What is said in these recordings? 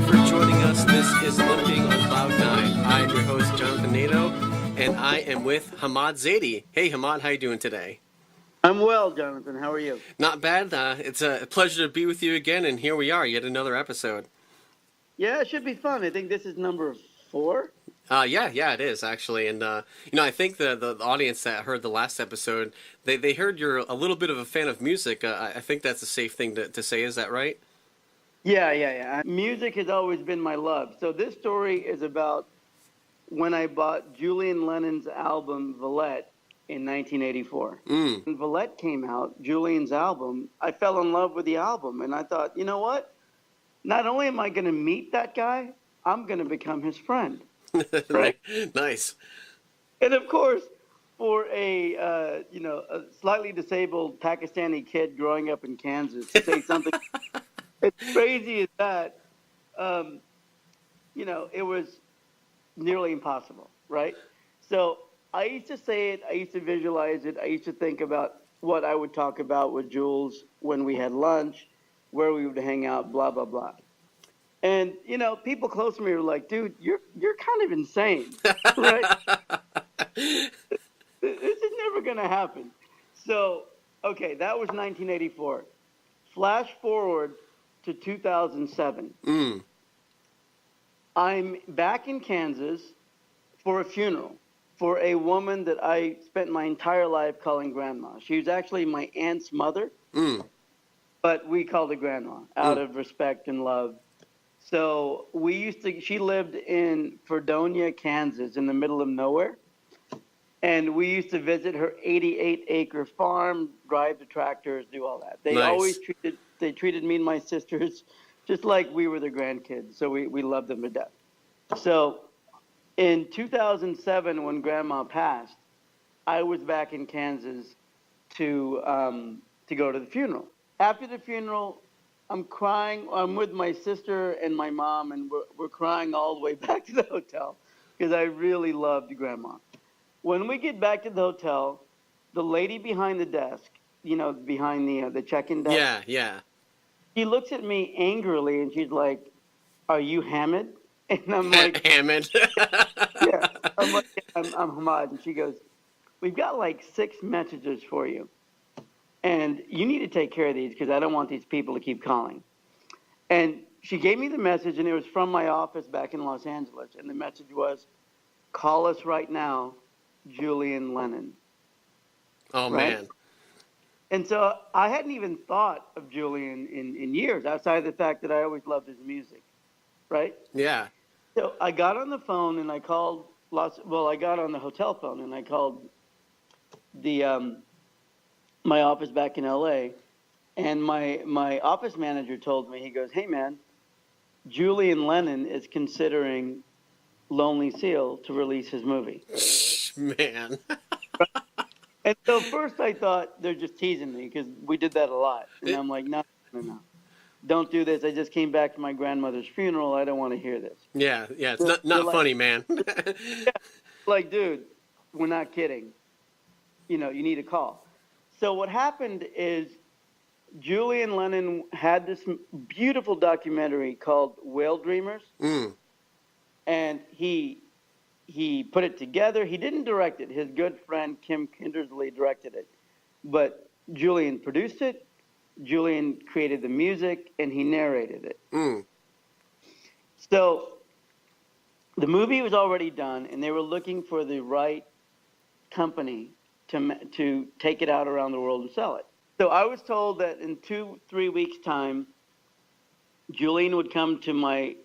for joining us. This is Limping on Cloud 9. I am your host, Jonathan Nato, and I am with Hamad Zaidi. Hey, Hamad, how you doing today? I'm well, Jonathan. How are you? Not bad. It's a pleasure to be with you again, and here we are, yet another episode. Yeah, it should be fun. I think this is number 4. Yeah, it is actually, and I think the audience that heard the last episode, they heard you're a little bit of a fan of music. I think that's a safe thing to say. Is that right? Yeah. Music has always been my love. So this story is about when I bought Julian Lennon's album Valette in 1984. When Valette came out, Julian's album, I fell in love with the album, and I thought, you know what? Not only am I going to meet that guy, I'm going to become his friend. Right? Nice. And of course, for a slightly disabled Pakistani kid growing up in Kansas to say something as crazy as that, it was nearly impossible, right? So I used to say it, I used to visualize it, I used to think about what I would talk about with Jules when we had lunch, where we would hang out, blah, blah, blah. And, people close to me were like, dude, you're kind of insane, right? This is never going to happen. So, okay, that was 1984. Flash forward to 2007. I'm back in Kansas for a funeral for a woman that I spent my entire life calling grandma. She was actually my aunt's mother, but we called her grandma out of respect and love. So she lived in Fredonia, Kansas, in the middle of nowhere. And we used to visit her 88-acre farm, drive the tractors, do all that. They treated me and my sisters just like we were their grandkids. So we loved them to death. So in 2007, when Grandma passed, I was back in Kansas to go to the funeral. After the funeral, I'm crying. I'm with my sister and my mom, and we're crying all the way back to the hotel because I really loved Grandma. When we get back to the hotel, the lady behind the desk, behind the check-in desk. Yeah. She looks at me angrily, and she's like, "Are you Hamid?" And I'm like, Hamid. "Yeah." I'm like, "I'm Hamad." And she goes, "We've got like 6 messages for you. And you need to take care of these because I don't want these people to keep calling." And she gave me the message, and it was from my office back in Los Angeles. And the message was, "Call us right now, Julian Lennon." Oh, right? man. And so I hadn't even thought of Julian in years, outside of the fact that I always loved his music, right? Yeah. So I got on the phone, and I called I got on the hotel phone, and I called my office back in LA, and my office manager told me, he goes, "Hey man, Julian Lennon is considering Lonely Seal to release his movie." Man. And so first I thought they're just teasing me because we did that a lot. And I'm like, no. Don't do this. I just came back from my grandmother's funeral. I don't want to hear this. Yeah, it's not funny, man. Yeah, like, dude, we're not kidding. You need to call. So what happened is Julian Lennon had this beautiful documentary called Whale Dreamers. And he put it together. He didn't direct it. His good friend Kim Kindersley directed it. But Julian produced it. Julian created the music, and he narrated it. So the movie was already done, and they were looking for the right company to take it out around the world and sell it. So I was told that in 2-3 weeks' time, Julian would come to my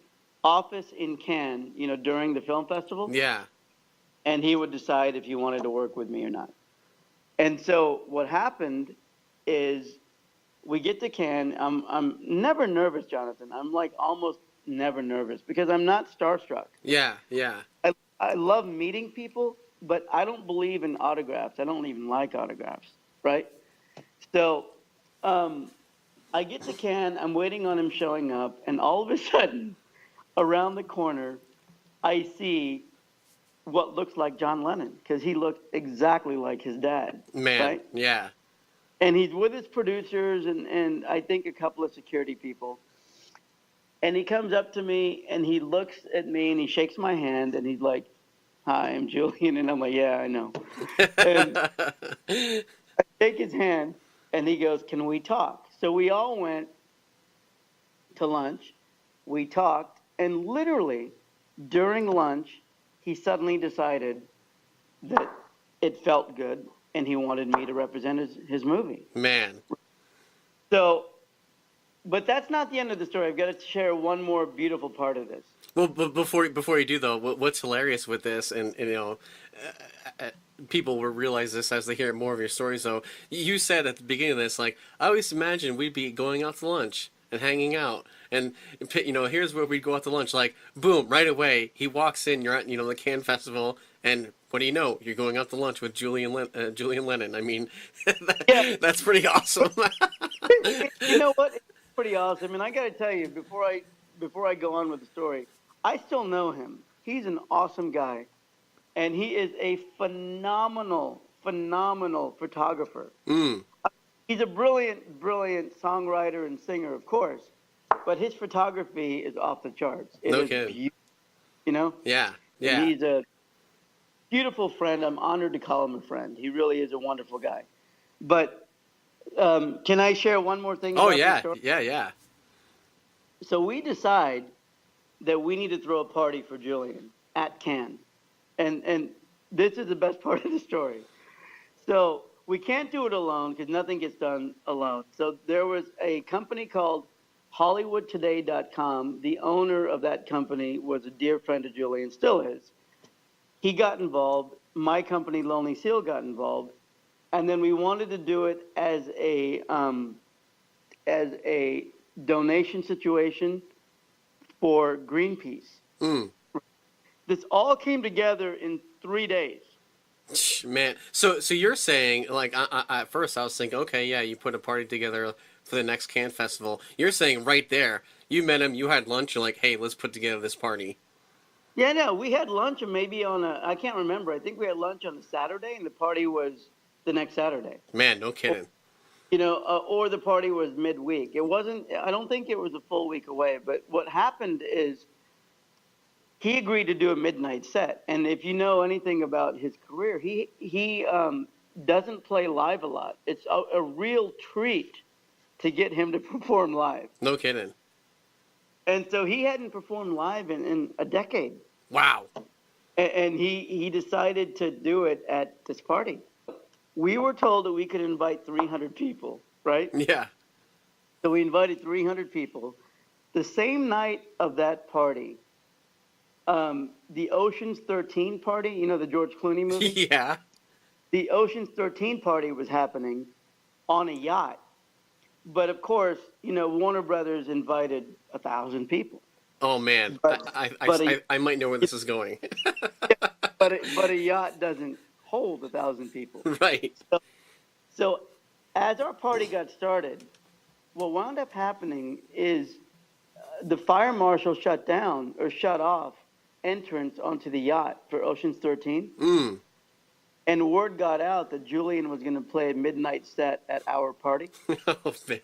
office in Cannes, during the film festival. Yeah. And he would decide if he wanted to work with me or not. And so what happened is we get to Cannes. I'm never nervous, Jonathan. I'm like almost never nervous because I'm not starstruck. Yeah. I love meeting people, but I don't believe in autographs. I don't even like autographs, right? So I get to Cannes. I'm waiting on him showing up, and all of a sudden, around the corner, I see what looks like John Lennon because he looks exactly like his dad. Man, right? Yeah. And he's with his producers and I think a couple of security people. And he comes up to me and he looks at me and he shakes my hand and he's like, "Hi, I'm Julian." And I'm like, "Yeah, I know." And I shake his hand and he goes, "Can we talk?" So we all went to lunch. We talked, and literally during lunch, he suddenly decided that it felt good and he wanted me to represent his movie. Man. So, but that's not the end of the story. I've got to share one more beautiful part of this. Well, but before you do though, what's hilarious with this, and you know, people will realize this as they hear more of your stories. Though you said at the beginning of this, like, I always imagined we'd be going out to lunch and hanging out, and you know, here's where we'd go out to lunch. Like, boom, right away he walks in. You're at the Cannes Festival, and what do you know? You're going out to lunch with Julian Lennon. I mean, that's pretty awesome. You know what? It's pretty awesome. And I got to tell you, before I go on with the story, I still know him. He's an awesome guy, and he is a phenomenal photographer. Mm. He's a brilliant songwriter and singer, of course, but his photography is off the charts. It No is kidding. beautiful, you know? Yeah. And he's a beautiful friend. I'm honored to call him a friend. He really is a wonderful guy. But can I share one more thing? Oh about yeah, this story? yeah. So we decide that we need to throw a party for Julian at Cannes. And this is the best part of the story. So we can't do it alone because nothing gets done alone. So there was a company called HollywoodToday.com. The owner of that company was a dear friend of Julian, still is. He got involved. My company, Lonely Seal, got involved. And then we wanted to do it as a donation situation for Greenpeace. Mm. This all came together in 3 days. Man, so you're saying, like, at first I was thinking, okay, yeah, you put a party together for the next Cannes Festival. You're saying right there, you met him, you had lunch, you're like, hey, let's put together this party. Yeah, no, we had lunch maybe I can't remember. I think we had lunch on a Saturday, and the party was the next Saturday. Man, no kidding. Or the party was midweek. It wasn't, I don't think it was a full week away, but what happened is he agreed to do a midnight set. And if you know anything about his career, he doesn't play live a lot. It's a real treat to get him to perform live. No kidding. And so he hadn't performed live in a decade. Wow. And he decided to do it at this party. We were told that we could invite 300 people, right? Yeah. So we invited 300 people. The same night of that party, the Ocean's 13 party, you know, the George Clooney movie? Yeah. The Ocean's 13 party was happening on a yacht. But of course, Warner Brothers invited 1,000 people. Oh man, I might know where this is going. but a yacht doesn't hold 1,000 people. Right. So as our party got started, what wound up happening is the fire marshal shut off entrance onto the yacht for Ocean's 13. Mm. And word got out that Julian was going to play a midnight set at our party. Oh, man.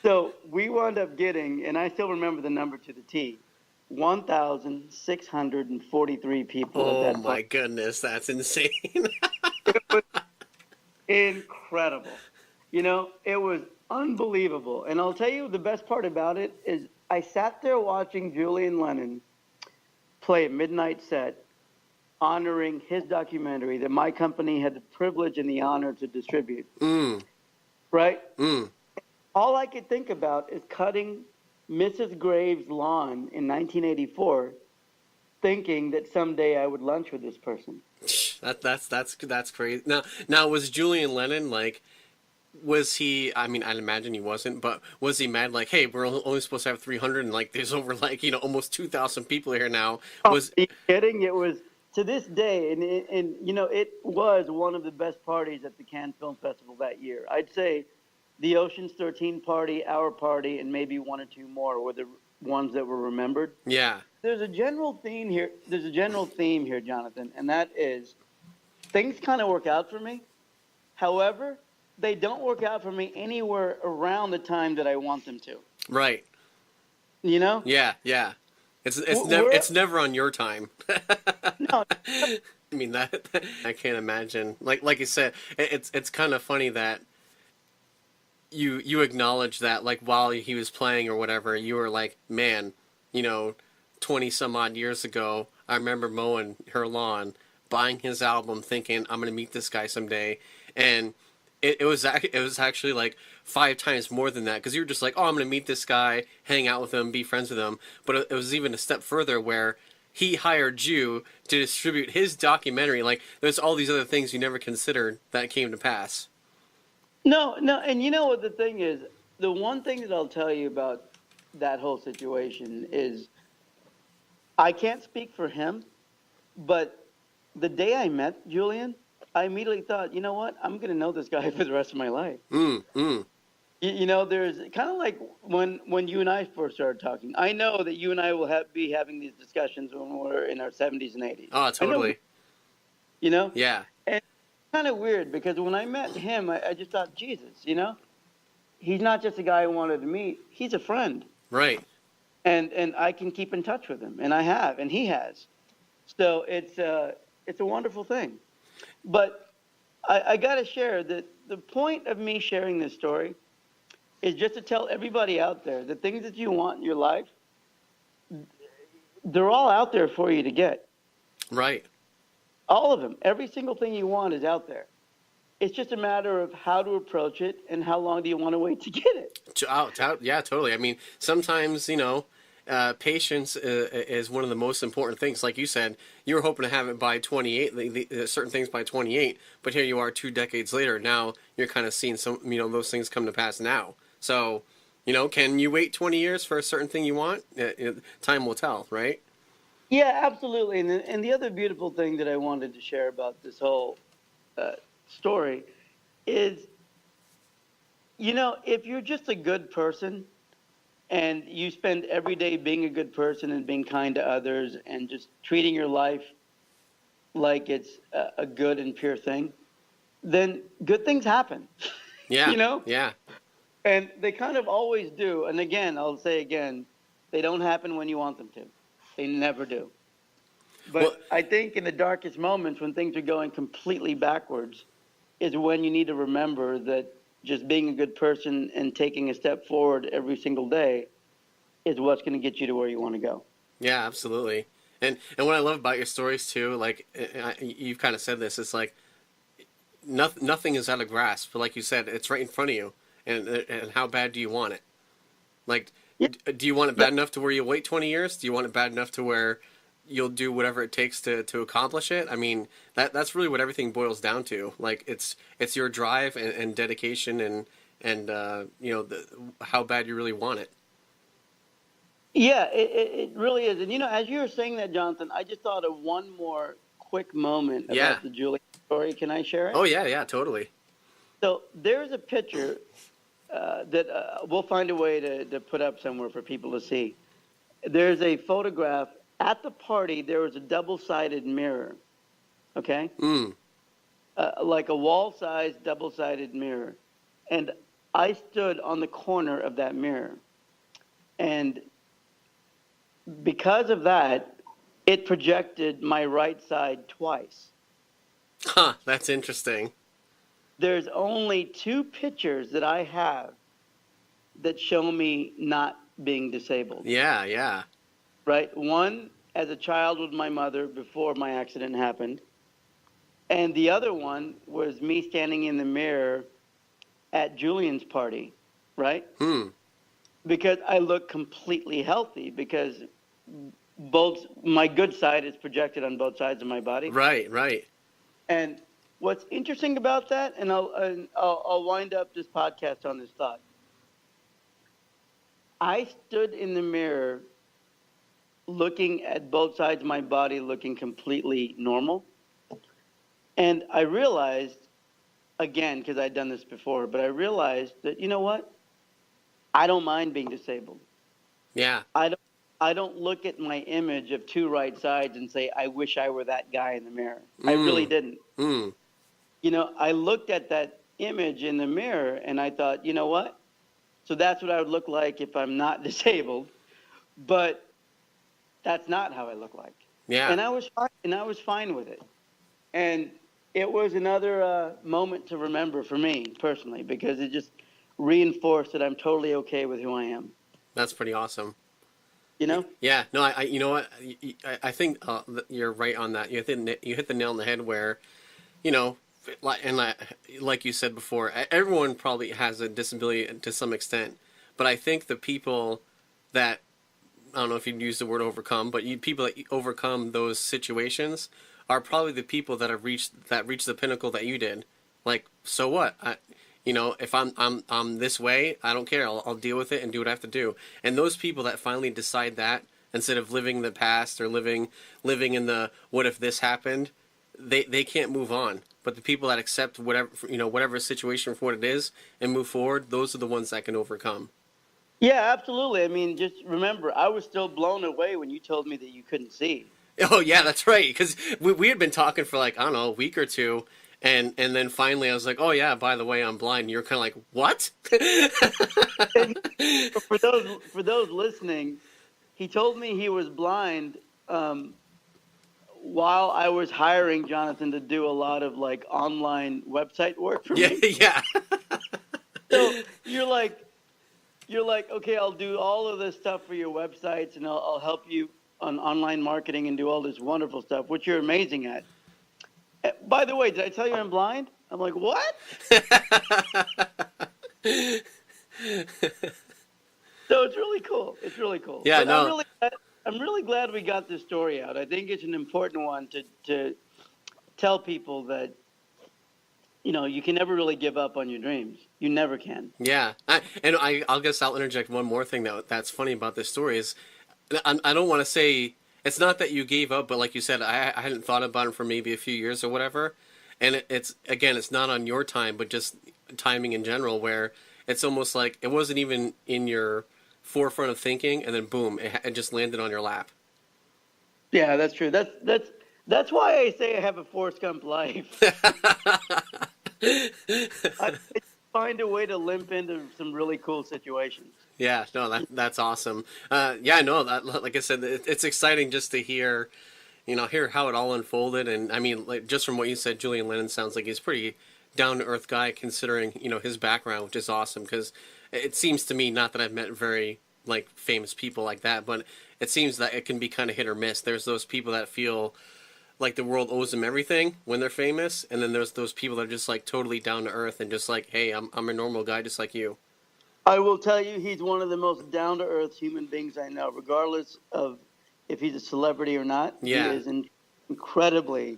So we wound up getting, and I still remember the number to the T, 1,643 people at that party. Oh, my goodness. That's insane. It was incredible. It was unbelievable. And I'll tell you the best part about it is I sat there watching Julian Lennon play a midnight set honoring his documentary that my company had the privilege and the honor to distribute. Mm. Right? Mm. All I could think about is cutting Mrs. Graves' lawn in 1984, thinking that someday I would lunch with this person. That's crazy. Now was Julian Lennon like? Was he? I mean, I'd imagine he wasn't, but was he mad? Like, hey, we're only supposed to have 300, and like, there's over almost 2,000 people here now. Was are you kidding? It was. To this day, and it was one of the best parties at the Cannes Film Festival that year. I'd say the Ocean's 13 party, our party, and maybe one or two more were the ones that were remembered. Yeah. There's a general theme here, Jonathan, and that is things kind of work out for me. However, they don't work out for me anywhere around the time that I want them to. Right. You know? Yeah, yeah. We're It's never on your time. no, I mean that I can't imagine. Like you said, it's kind of funny that you acknowledge that like while he was playing or whatever, you were like, man, you know, 20 some odd years ago, I remember mowing her lawn, buying his album, thinking I'm gonna meet this guy someday, and it was actually like 5 times more than that because you were just like, oh, I'm gonna meet this guy, hang out with him, be friends with him, but it was even a step further where he hired you to distribute his documentary. Like there's all these other things you never considered that came to pass. no, and you know what the thing is? The one thing that I'll tell you about that whole situation is I can't speak for him, but the day I met Julian, I immediately thought, you know what? I'm going to know this guy for the rest of my life. Mm, mm. You know, there's kind of like when you and I first started talking. I know that you and I will be having these discussions when we're in our 70s and 80s. Oh, I know, totally. you know, Yeah. and it's kind of weird because when I met him, I just thought, Jesus, you know, he's not just a guy I wanted to meet. He's a friend, Right. and I can keep in touch with him, and I have, and he has. So it's a wonderful thing. But I got to share that the point of me sharing this story is just to tell everybody out there the things that you want in your life, they're all out there for you to get. Right. All of them. Every single thing you want is out there. It's just a matter of how to approach it and how long do you want to wait to get it. Yeah, totally. I mean, sometimes, you know, patience is one of the most important things. Like you said, you were hoping to have it by 28, certain things by 28, but here you are 2 decades later. Now you're kind of seeing some, you know, those things come to pass now. So, you know, can you wait 20 years for a certain thing you want? Time will tell, right? Yeah, absolutely. And the other beautiful thing that I wanted to share about this whole uh, story is, you know, if you're just a good person and you spend every day being a good person and being kind to others and just treating your life like it's a good and pure thing, then good things happen, Yeah, you know? yeah. And they kind of always do. And again, I'll say again, they don't happen when you want them to. They never do. Well, But I think in the darkest moments when things are going completely backwards is when you need to remember that just being a good person and taking a step forward every single day is what's going to get you to where you want to go. yeah, absolutely. And what I love about your stories too, like you've kind of said this, it's like nothing is out of grasp. But like you said, it's right in front of you. And how bad do you want it? Like, Yeah. do you want it bad enough to where you wait 20 years? Do you want it bad enough to where you'll do whatever it takes to accomplish it? I mean, that's really what everything boils down to. Like, it's your drive and dedication and you know how bad you really want it. Yeah, it really is. And, you know, as you were saying that, Jonathan, I just thought of one more quick moment Yeah. about the Julian story. Can I share it? Oh yeah, yeah, totally. So there's a picture that we'll find a way to put up somewhere for people to see. There's a photograph. At the party, there was a double-sided mirror, okay? Mm. Like a wall-sized, double-sided mirror. And I stood on the corner of that mirror. And because of that, it projected my right side twice. Huh. That's interesting. There's only 2 pictures that I have that show me not being disabled, Yeah, yeah. right? One as a child with my mother before my accident happened, and the other one was me standing in the mirror at Julian's party, right? Hmm. Because I look completely healthy because both my good side is projected on both sides of my body. Right, right. And what's interesting about that, and I'll wind up this podcast on this thought. I stood in the mirror looking at both sides of my body looking completely normal. And I realized, again, because I'd done this before, but I realized that, you know what? I don't mind being disabled. Yeah. I don't look at my image of 2 right sides and say, I wish I were that guy in the mirror. I really didn't. Mm. You know, I looked at that image in the mirror and I thought, you know what? So that's what I would look like if I'm not disabled. but that's not how I look like. Yeah. And I was fine with it. And it was another moment to remember for me personally, because it just reinforced that I'm totally okay with who I am. That's pretty awesome. You know? Yeah. No, I you know what? I think you're right on that. You hit the nail on the head where, you know, like you said before, everyone probably has a disability to some extent, but I think the people that, I don't know if you'd use the word overcome, but people that overcome those situations are probably the people that have reached the pinnacle that you did. Like, so what? You know, if I'm this way, I don't care. I'll deal with it and do what I have to do. And those people that finally decide that, instead of living in the past or living in the what if this happened, they can't move on. But the people that accept whatever situation for what it is and move forward, those are the ones that can overcome. Yeah, absolutely. I mean, just remember, I was still blown away when you told me that you couldn't see. Oh yeah, that's right. Because we had been talking for like, I don't know, a week or two, and then finally I was like, oh yeah, by the way, I'm blind. And you're kind of like, what? And for those listening, he told me he was blind while I was hiring Jonathan to do a lot of like online website work for me. Yeah. So you're like, okay, I'll do all of this stuff for your websites, and I'll help you on online marketing and do all this wonderful stuff, which you're amazing at. By the way, did I tell you I'm blind? I'm like, what? So it's really cool. It's really cool. Yeah, but no. I'm really glad we got this story out. I think it's an important one to tell people that, you know, you can never really give up on your dreams. You never can. Yeah, I'll guess I'll interject one more thing that's funny about this story is, I don't want to say it's not that you gave up, but like you said, I hadn't thought about it for maybe a few years or whatever, and it's not on your time, but just timing in general, where it's almost like it wasn't even in your forefront of thinking, and then boom, it just landed on your lap. Yeah, that's true. That's why I say I have a Forrest Gump life. I find a way to limp into some really cool situations. Yeah, no, that's awesome. Yeah, no, like I said, it's exciting just to hear, hear how it all unfolded. And I mean, like, just from what you said, Julian Lennon sounds like he's a pretty down to earth guy, considering his background, which is awesome. Because it seems to me, not that I've met very like famous people like that, but it seems that it can be kind of hit or miss. There's those people that feel like the world owes them everything when they're famous, and then there's those people that are just like totally down to earth and just like, hey, I'm a normal guy just like you. I will tell you, he's one of the most down to earth human beings I know, regardless of if he's a celebrity or not. Yeah. He is incredibly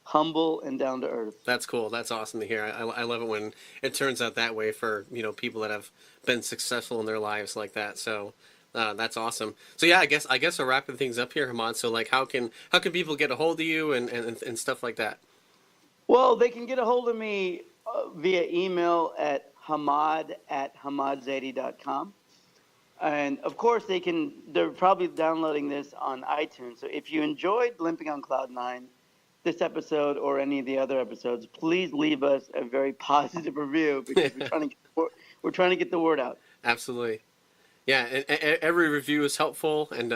humble and down to earth. That's cool. That's awesome to hear. I love it when it turns out that way for people that have been successful in their lives like that. So that's awesome. So yeah, I guess we're wrapping things up here, Hamad. So like, how can people get a hold of you and stuff like that? Well, they can get a hold of me via email at hamad@hamadzaidi.com. And of course, they're probably downloading this on iTunes. So if you enjoyed Limping on Cloud 9, this episode or any of the other episodes, please leave us a very positive review, because we're trying to get the word out. Absolutely. Yeah, and every review is helpful, and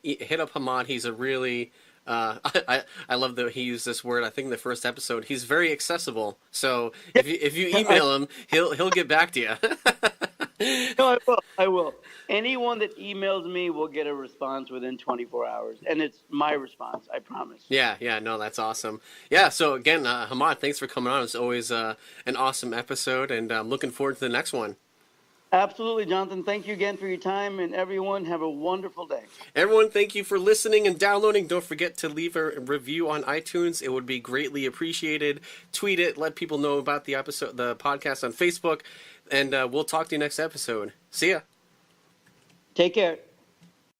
hit up Hamad. He's a really I love that he used this word. I think in the first episode, he's very accessible. So if you email him, he'll get back to you. No, I will. Anyone that emails me will get a response within 24 hours, and it's my response. I promise. Yeah, no, that's awesome. Yeah, so again, Hamad, thanks for coming on. It's always an awesome episode, and I'm looking forward to the next one. Absolutely, Jonathan. Thank you again for your time, and everyone have a wonderful day. Everyone, thank you for listening and downloading. Don't forget to leave a review on iTunes. It would be greatly appreciated. Tweet it. Let people know about the podcast on Facebook, and we'll talk to you next episode. See ya. Take care.